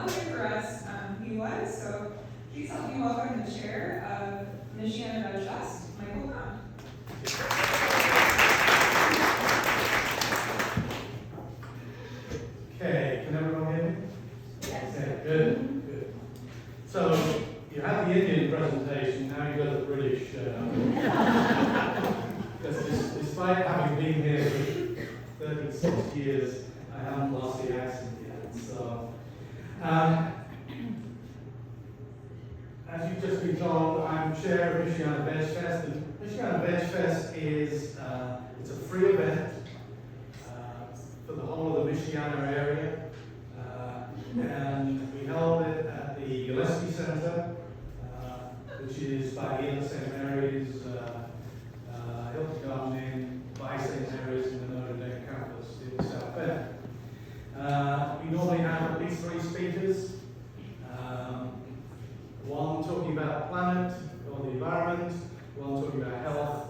motivated for us, he was. So please help me welcome the chair of Michiana Vegfest, Michael Brown. Okay, can everyone hear me? Yes. Okay, good. So, you had the Indian presentation, now you've got the British. Because despite having been here for 36 years, I haven't lost the accent yet. So, as you've just been told, I'm chair of Michiana Vegfest. And Michiana Vegfest is it's a free event for the whole of the Michiana area. And we held it at the Gillespie Center, which is by the Inner St. Mary's, Hilton Gardening, by St. Mary's in the Notre Dame campus in South Bend. We normally have at least 3 speakers. One talking about the planet or the environment, one talking about health,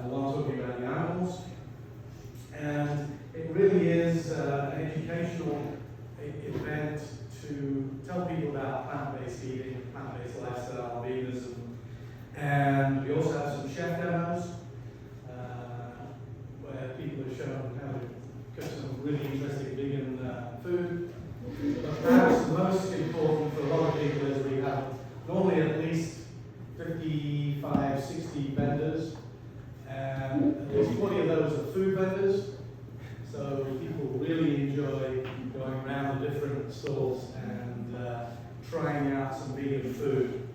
one talking about the animals. And it really is an educational event to tell people about plant-based eating, plant-based lifestyle, veganism. And we also have some chef demos where people are shown how to cook some really interesting vegan food. But perhaps the most important for a lot of people is we have normally at least 55, 60 vendors, and at least 40 of those are food vendors. So people really enjoy going around the different stalls and trying out some vegan food.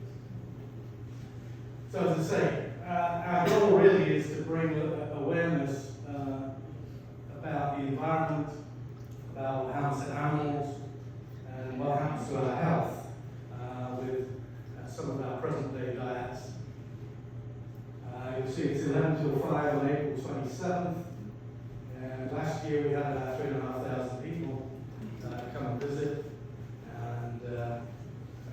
So as I say, our goal really is to bring awareness about the environment, about what happens to animals, and what happens to our health with some of our present-day diets. You'll see it's 11 till 5 on April 27th. And last year we had about 3,500 people come and visit, and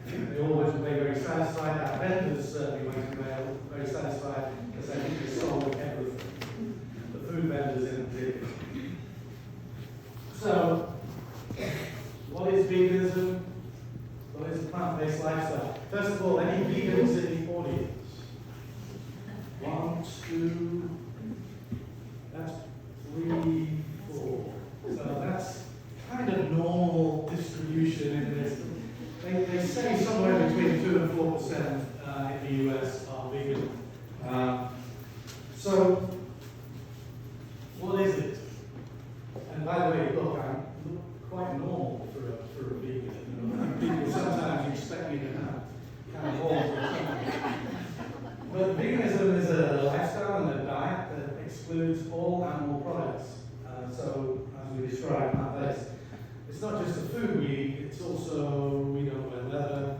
they all went away very satisfied. Our vendors certainly went away very satisfied because I think they sold everything. The food vendors in particular. So, what is veganism? What is a plant-based lifestyle? First of all, any vegans in the audience? 1, 2, that's 3, 4. So that's kind of normal distribution in this. They say somewhere between 2 and 4% in the US are vegan. So, what is it? And by the way, look, I'm quite normal for a vegan. People sometimes expect me to have kind of balls or something. But veganism is a lifestyle and a diet that excludes all animal products. So, as we described, plant-based. It's not just the food we eat, it's also we don't wear leather,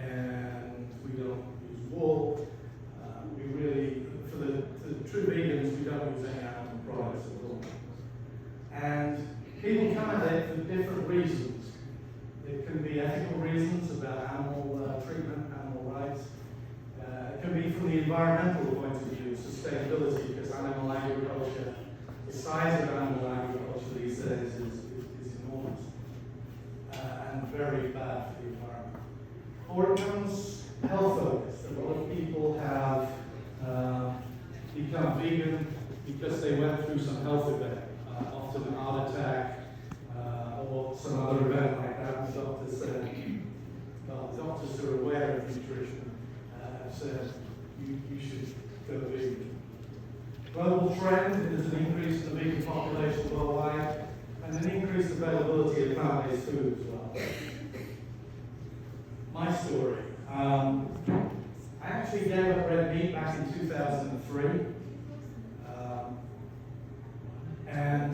and we don't use wool. We really, for the true vegans, we don't use any animal products at all. And people come at it for different reasons. It can be ethical reasons about animal treatment, animal rights. It can be from the environmental point of view, sustainability, because animal agriculture, the size of animal agriculture these days is enormous and very bad for the environment. Or it becomes health focused. A lot of people have become vegan because they went through some health event, often a heart attack or some other event like that. The doctor said, well, the doctors who are aware of nutrition have said you should go vegan. Global trend is an increase in the vegan population worldwide and an increased availability of plant-based food as well. My story. I actually gave up red meat back in 2003. And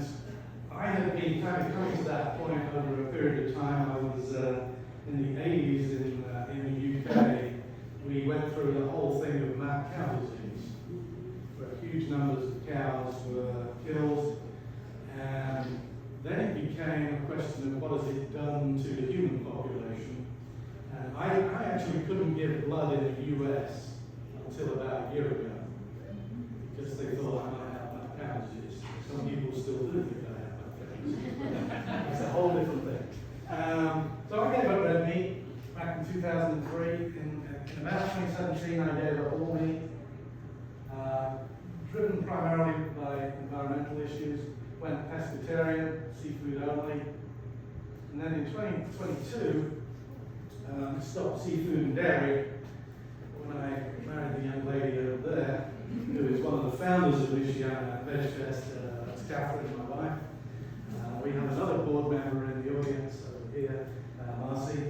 I had been kind of coming to that point over a period of time. I was in the 80s in the UK. We went through the whole thing of mad cow disease, where huge numbers of cows were killed. And then it became a question of what has it done to the human population. And I actually couldn't give blood in the US until about a year ago, because they thought I might have mad cow disease. Some people still do think I have mad cow disease. It's a whole different thing. So 2017, I gave up all meat, driven primarily by environmental issues, went pescatarian, seafood only. And then in 2022, stopped seafood and dairy when I married the young lady over there, who is one of the founders of Michiana Vegfest. That's Catherine, my wife. We have another board member in the audience over here, Marcy.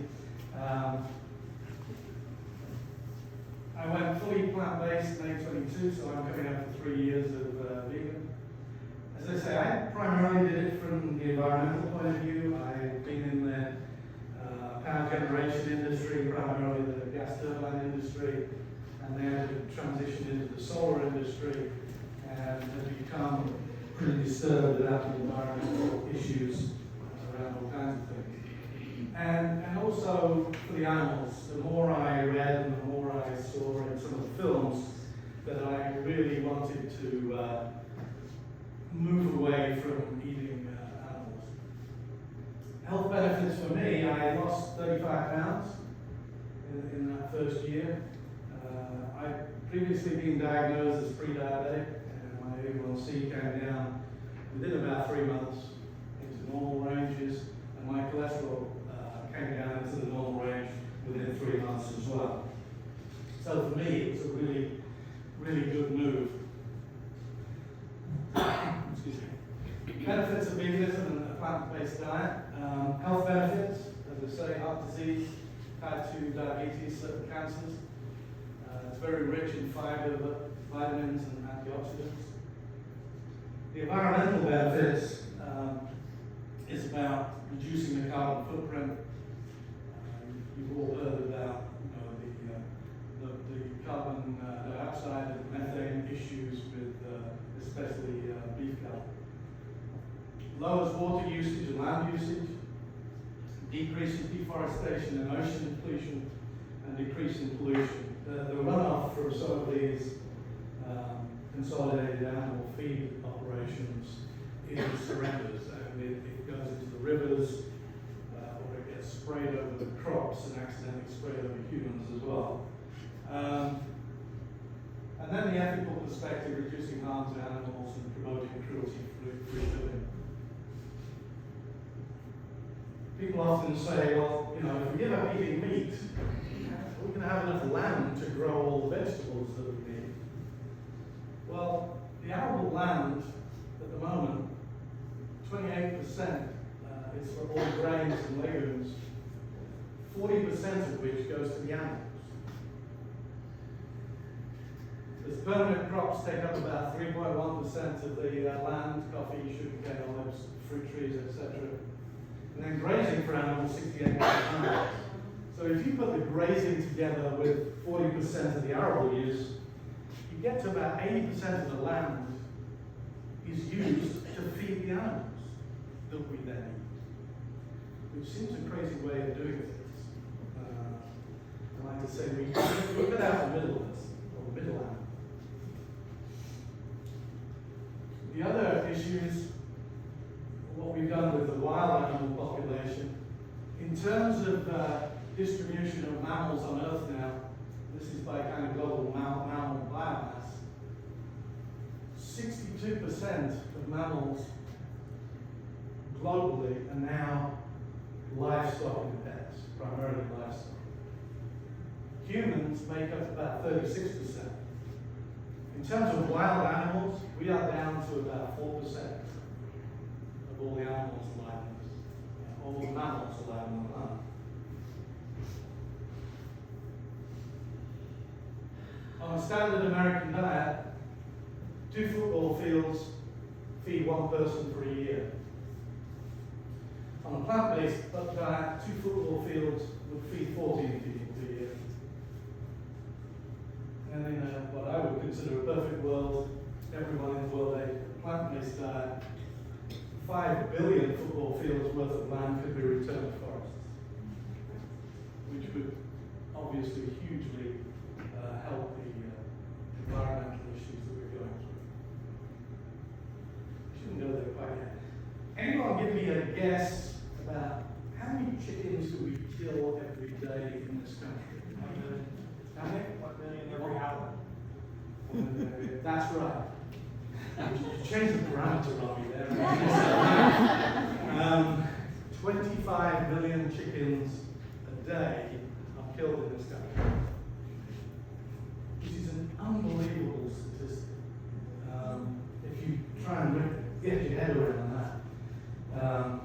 I went fully plant-based May 22, so I'm coming up for 3 years of vegan. As I say, I primarily did it from the environmental point of view. I've been in the power generation industry, primarily the gas turbine industry, and then transitioned into the solar industry and have become pretty disturbed about the environmental issues around all kinds of things. And also for the animals, the more I read and the more I saw in some of the films, that I really wanted to move away from eating animals. Health benefits for me, I lost 35 pounds in that first year. I'd previously been diagnosed as pre-diabetic, and my A1C came down within about 3 months into normal ranges, and my cholesterol came down into the normal range within 3 months as well. So for me, it was a really, really good move. Excuse me. Benefits of veganism and a plant-based diet. Health benefits, as I say, heart disease, type 2 diabetes, certain cancers. It's very rich in fiber, vitamins, and antioxidants. The environmental benefits is about reducing the carbon footprint. You've all heard about the carbon dioxide and methane issues with especially beef cattle. Lowers water usage and land usage, decreases deforestation and ocean depletion, and decreasing pollution. The runoff from some of these consolidated animal feed operations is horrendous, and it goes into the rivers, or it gets sprayed over the crops and accidentally sprayed over humans as well. And then the ethical perspective, reducing harm to animals and promoting cruelty-free living. People often say, well, if we give up eating meat, we're going to have enough land to grow all the vegetables that we need. Well, the arable land at the moment, 28% is for all grains and legumes, 40% of which goes to the animals. As permanent crops take up about 3.1% of the land, coffee, sugarcane, olives, fruit trees, etc. And then grazing for animals, 68%. So if you put the grazing together with 40% of the arable use, you get to about 80% of the land is used to feed the animals that we then eat, which seems a crazy way of doing things. I like to say we cut out the middle of this, or the middle animal. The other issues, what we've done with the wild animal population, in terms of distribution of mammals on Earth now, this is by kind of global mammal biomass, 62% of mammals globally are now livestock and pets, primarily livestock. Humans make up about 36%. In terms of wild animals, we are down to about 4% of all the animals alive on this, all the mammals alive on the planet. On a standard American diet, 2 football fields feed 1 person for a year. On a plant-based diet, 2 football fields would feed 14 people per year. And in what I would consider a perfect world, everyone in the world ate a plant-based diet, 5 billion football fields worth of land could be returned to forests, which would obviously hugely help the environmental issues that we're going through. Shouldn't go there quite yet. Anyone give me a guess about how many chickens do we kill every day in this country? How many? 1 million. Change the parameter on me there. 25 million chickens a day are killed in this country, which is an unbelievable statistic. If you try and get your head around that.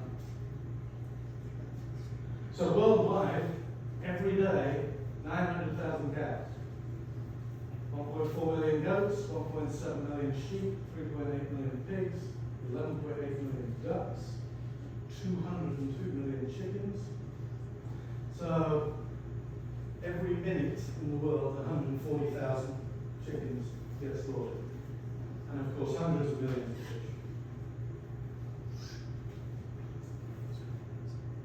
So worldwide, every day, 900,000 cows, 1.4 million goats, 1.7 million sheep, 3.8 million pigs, 11.8 million ducks, 202 million chickens. So every minute in the world, 140,000 chickens get slaughtered. And of course, hundreds of millions of fish.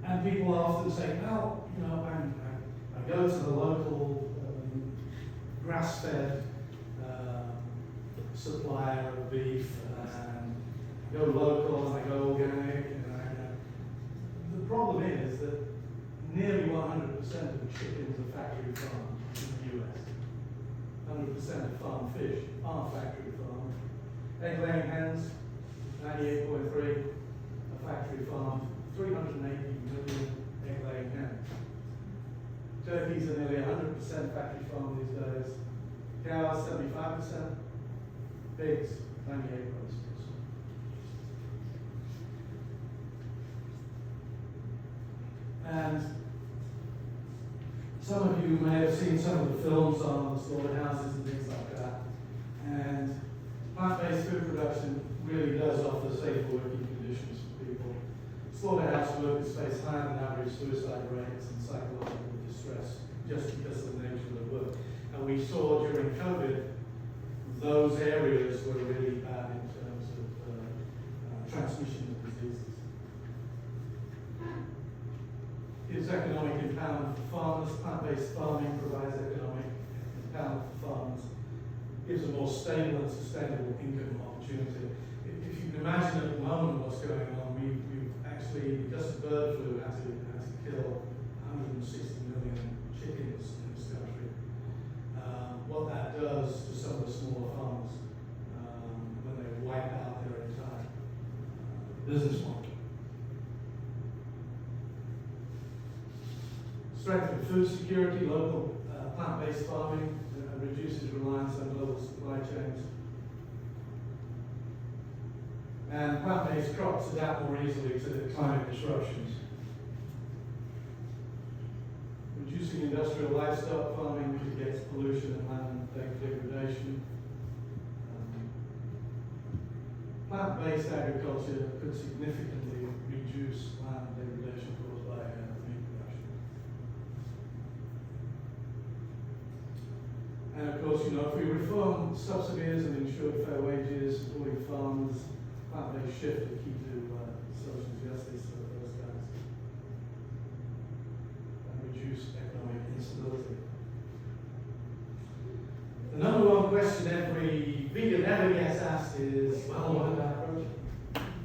And people often say, well, you know, I go to the local grass-fed supplier of beef, and go local, and I go organic, and the problem is that nearly 100% of the chickens are factory farmed in the US. 100% of farm fish are factory farmed. Egg-laying hens, 98.3, are factory farmed. 380 million egg-laying hens. Turkeys are nearly 100% factory farmed these days. Cows, 75%. Pigs, 98%. And some of you may have seen some of the films on the slaughterhouses and things like that. And plant-based food production really does offer safe working conditions for people. Slaughterhouse workers face higher than average suicide rates and psychological distress just because of the nature of the work. And we saw during COVID, those areas were really bad in terms of transmission of diseases. Gives economic empowerment for farmers. Plant-based farming provides economic empowerment for farmers. Gives a more stable and sustainable income opportunity. If you can imagine at the moment what's going on, we've actually, just bird flu had to kill 160 million chickens in this country. What that does to some of the smaller farmers when they wipe out their entire business model. Strengthen food security, local plant-based farming reduces reliance on global supply chains. And plant-based crops adapt more easily to the climate disruptions. Reducing industrial livestock farming mitigates pollution and land degradation. Plant-based agriculture could significantly reduce land degradation caused by meat production. And of course, you know, if we reform subsidies and ensure fair wages, supporting farmers, plant-based shift are key to social justice for those guys. And reduce economic instability. The number one question every vegan ever gets asked is, well, what about protein?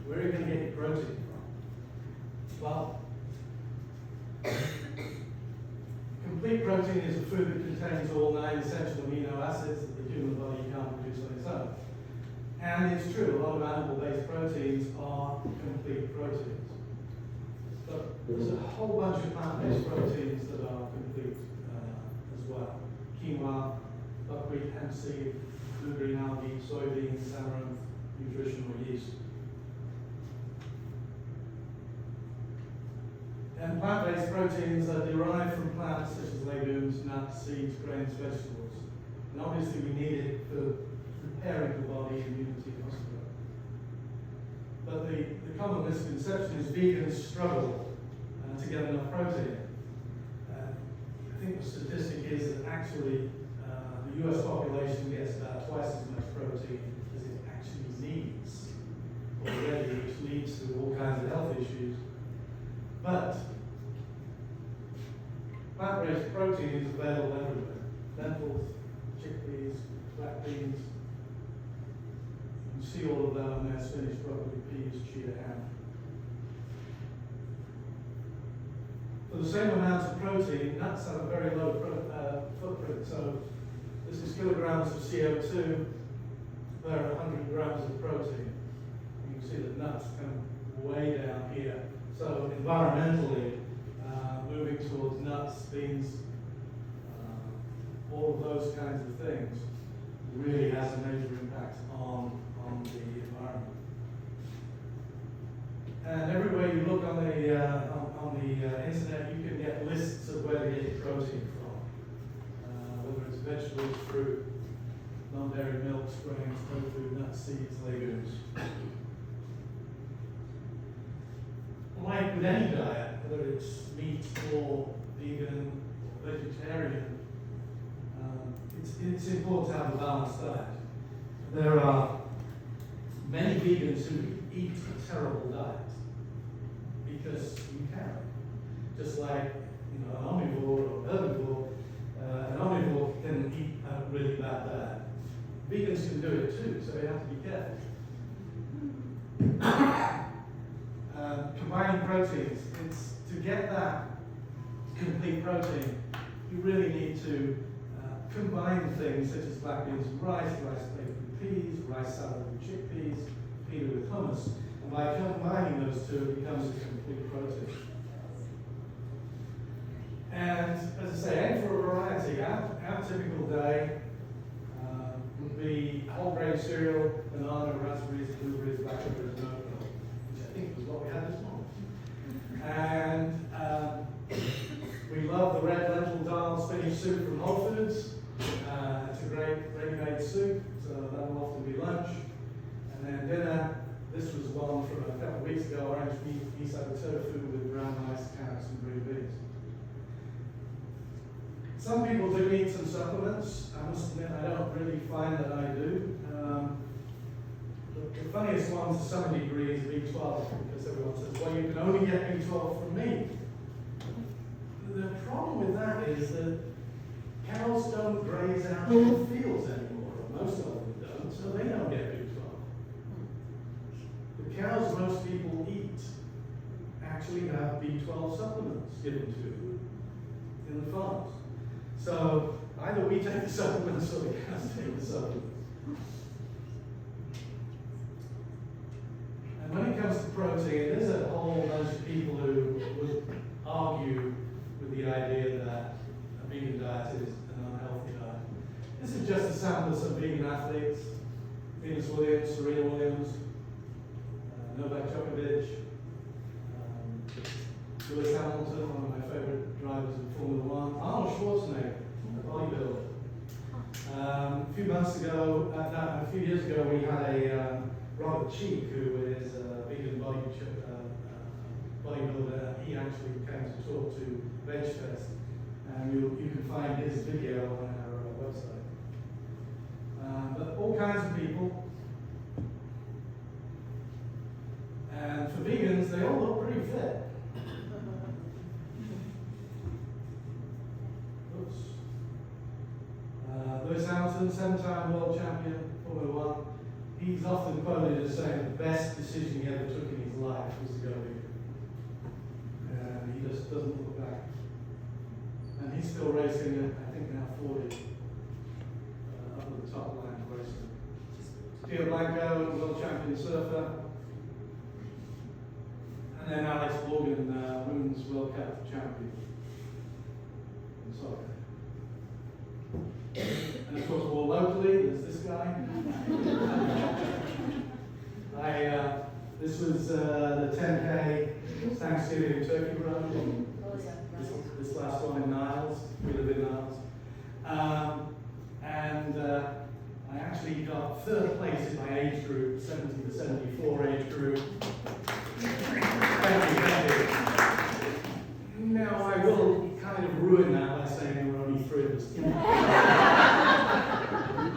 Where are you going to get your protein from? Well, complete protein is a food that contains all 9 essential amino acids that the human body can't produce on its own. And it's true, a lot of animal-based proteins are complete proteins. But there's a whole bunch of plant-based proteins that are complete as well. Quinoa, buckwheat, hemp seed, blue-green algae, soybeans, amaranth, nutritional yeast. And plant-based proteins are derived from plants such as legumes, nuts, seeds, grains, vegetables. And obviously we need it for repairing the body, immunity, and hospital. But the common misconception is vegans struggle to get enough protein. I think the statistic is that actually the US population gets about twice as much protein as it actually needs already, which leads to all kinds of health issues. But plant-based protein is available everywhere. Lentils, chickpeas, black beans. You can see all of that on there: spinach, broccoli, peas, chia, ham. For the same amount of protein, nuts have a very low footprint. So this is kilograms of CO2 per 100 grams of protein. You can see that nuts come way down here. So environmentally, moving towards nuts, beans, all of those kinds of things really has a major impact on the environment. And everywhere you look on the internet, you can get lists of where to get your protein from, whether it's vegetables, fruit, non-dairy milks, grains, tofu, nuts, seeds, legumes. Like with any diet, whether it's meat or vegan or vegetarian, it's important to have a balanced diet. There are many vegans who eat a terrible diet because you can. Just like an omnivore or herbivore, an omnivore can eat a really bad diet. Vegans can do it too, so you have to be careful. Combining proteins, it's to get that complete protein, you really need to combine things such as black beans and rice flavored with peas, rice salad with chickpeas, pita with hummus. And by combining those two, it becomes a complete protein. And as I say, aim for a variety. Our typical day would be whole grain cereal, banana, raspberries, blueberries, blackberries, and oatmeal, which I think was what we had this morning. And we love the red lentil dal spinach soup from Whole Foods. It's a great ready-made soup, so that will often be lunch. And then dinner, this was one from a couple of weeks ago, orange miso tofu with brown rice, carrots, and green beans. Some people do need some supplements. I must admit, I don't really find that I do. The funniest one to some degree is B12, because everyone says, well, you can only get B12 from me. The problem with that is that cows don't graze out in the fields anymore, or most of them don't, so they don't get B12. The cows most people eat actually have B12 supplements given to them in the farms. So either we take the supplements or the cows take the supplements. And when it comes to protein, there's a whole bunch of people who would argue with the idea that a vegan diet is an unhealthy diet. This is just a sample of some vegan athletes: Venus Williams, Serena Williams, Novak Djokovic, Lewis Hamilton, one of my favorite drivers in Formula One, Arnold Schwarzenegger, a bodybuilder. A few years ago, we had a Robert Cheek, who is a vegan bodybuilder. He actually came to talk to Vegfest, and you can find his video on our website. But all kinds of people. And for vegans, they all look pretty fit. Oops. Lewis Hamilton, 7-time world champion, Formula One. He's often quoted as saying the best decision he ever took in his life was to go vegan. And he just doesn't look back. And he's still racing at, I think now 40, up at the top line of racing. Gio Blanco, world champion surfer. And then Alex Morgan, Women's World Cup champion in soccer. And of course, more locally, there's this guy. This was the 10K Thanksgiving turkey run. This last one in Niles. We live in Niles. I actually got third place in my age group, 70 to 74 age group. Thank you. Now I will kind of ruin that by saying there were only 3 of us.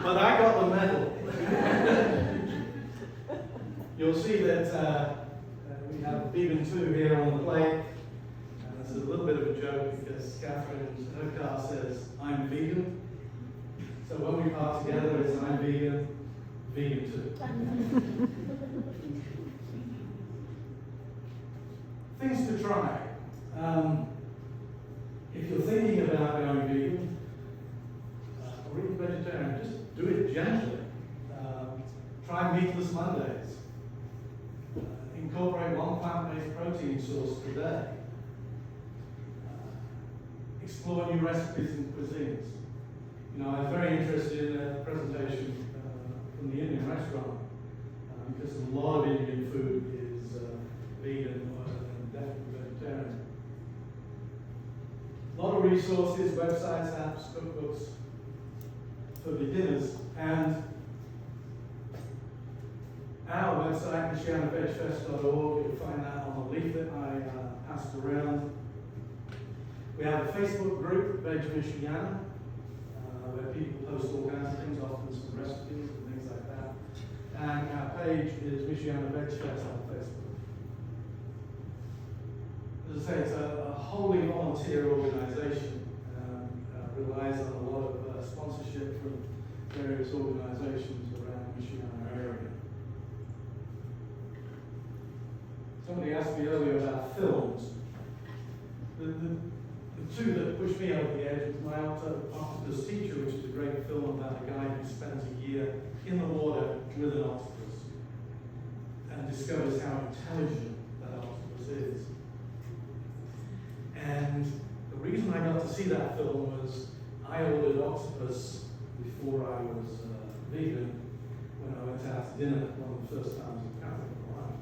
But I got the medal. You'll see that we have vegan 2 here on the plate. And it's a little bit of a joke because Catherine, her car says, I'm vegan. So when we part together, it's I'm vegan, vegan 2. Things to try. If you're thinking about going vegan or even vegetarian, just do it gently. Try Try Meatless Mondays. Incorporate one plant-based protein source per day. Explore new recipes and cuisines. You know, I was very interested in a presentation from the Indian restaurant because a lot of Indian food is vegan and definitely vegetarian. A lot of resources, websites, apps, cookbooks for beginners, and our website, MichianaVegfest.org, you'll find that on the leaflet I passed around. We have a Facebook group, Veg Michiana, where people post all kinds of things, often some recipes and things like that. And our page is Michiana Vegfest on Facebook. As I say, it's a wholly volunteer organization, relies on a lot of sponsorship from various organizations around the Michiana area. Somebody asked me earlier about films. The two that pushed me over the edge was my octopus teacher, which is a great film about a guy who spends a year in the water with an octopus and discovers how intelligent that octopus is. And the reason I got to see that film was I ordered octopus before I was vegan when I went out to dinner one of the first times in Catholic life.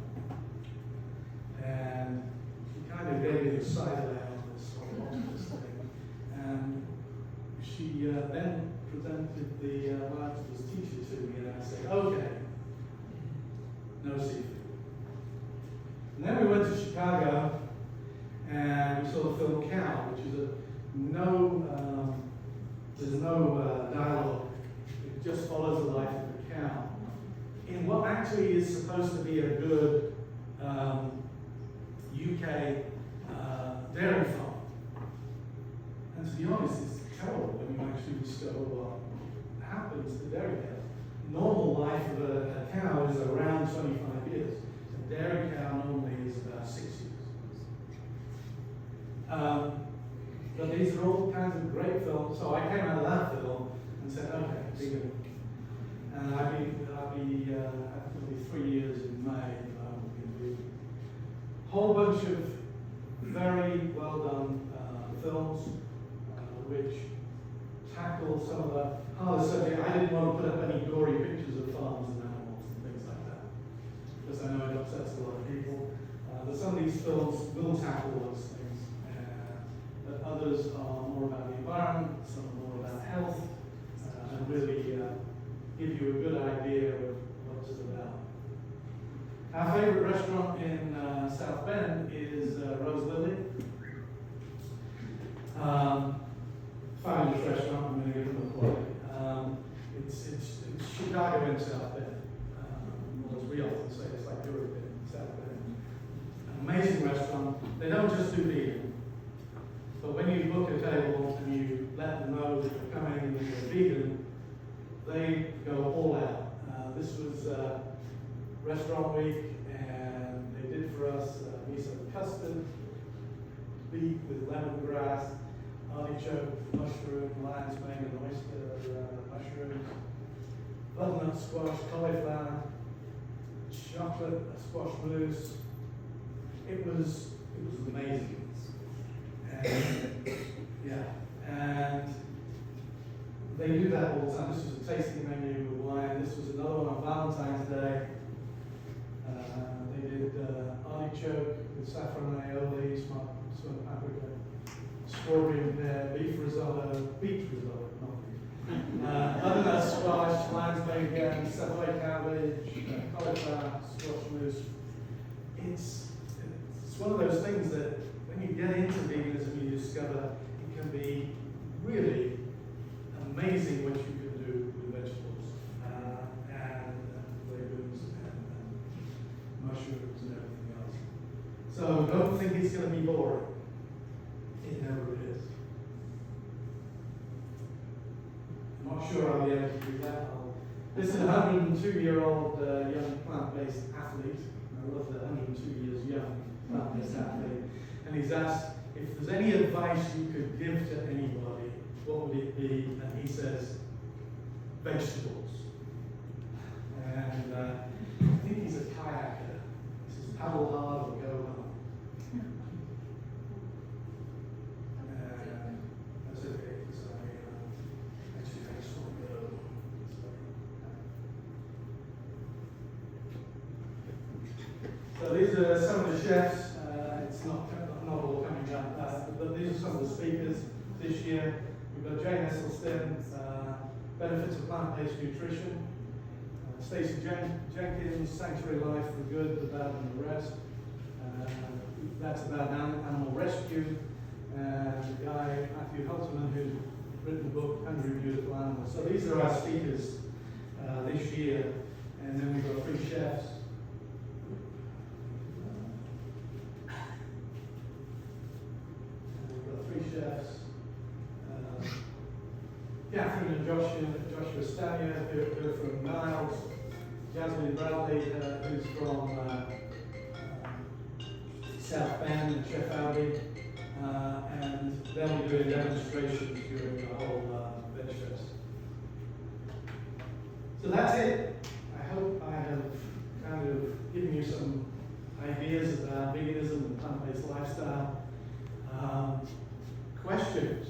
And she kind of gave me the side layout on this whole octopus thing. And she then presented the octopus teacher to me, and I said, okay, no seafood. And then we went to Chicago, and we saw the film Cow, which is there's no dialogue. It just follows the life of a cow in what actually is supposed to be a good UK dairy farm. And to be honest, it's terrible when you actually discover what happens to dairy cows. Normal life of a cow is around 25 years. A dairy cow normally is about 6 years. But these are all kinds of great films. So I came out of that film and said, okay, vegan. And I'll be 3 years in May. Whole bunch of very well done films which tackle some of the harder subject. I didn't want to put up any gory pictures of farms and animals and things like that because I know it upsets a lot of people. But some of these films will tackle those things. But others are more about the environment, some are more about health, and really give you a good idea of what it's about. Our favorite restaurant in South Bend is Rose Lily. Fabulous restaurant, I'm going to give them a plug. It's Chicago in South Bend. As we often say, it's like Europe in South Bend. An amazing restaurant. They don't just do vegan, but when you book a table and you let them know that you're coming and you're vegan, they go all out. This was restaurant week, and they did for us miso custard, beef with lemongrass, artichoke, mushroom, lion's mane and oyster mushrooms, butternut squash, cauliflower, chocolate squash mousse. It was amazing. And and they do that all the time. This was a tasting menu with wine. This was another one on Valentine's Day. They did artichoke with saffron and aioli, smoked paprika, strawberry and pear, beef risotto, beet risotto, not beef. Butternut squash, lion's mane again, Savoy cabbage, cauliflower, squash mousse. It's one of those things that when you get into veganism, you discover it can be really amazing what you can do with vegetables and legumes and mushrooms and everything else. So don't think it's going to be boring. It never is. I'm not sure I'll be able to do that. This is a 102-year-old young plant-based athlete. I love that, 102 years young plant-based athlete. And he's asked if there's any advice you could give to anybody, what would it be? And he says, vegetables. and I think he's a kayaker. He says paddle hard or go hard. That's okay, because actually I just want to go. So these are some of the chefs. It's not all coming up, but these are some of the speakers this year. We've got Jane Esselstyn, Benefits of Plant-Based Nutrition. Stacey Jenkins, Sanctuary Life for Good, the Bad and the Rest. That's about animal rescue. And the guy, Matthew Helterman, who's written the book, Hungry Beautiful Animals. So these are our speakers this year. And then we've got 3 chefs. Chefs, Catherine and Joshua Stanier, who are from Niles, Jasmine Bradley, who's from South Bend, and Chef Audi, and they'll be doing demonstrations during the whole Vegfest. So that's it. I hope I have kind of given you some ideas about veganism and plant-based lifestyle. Questions?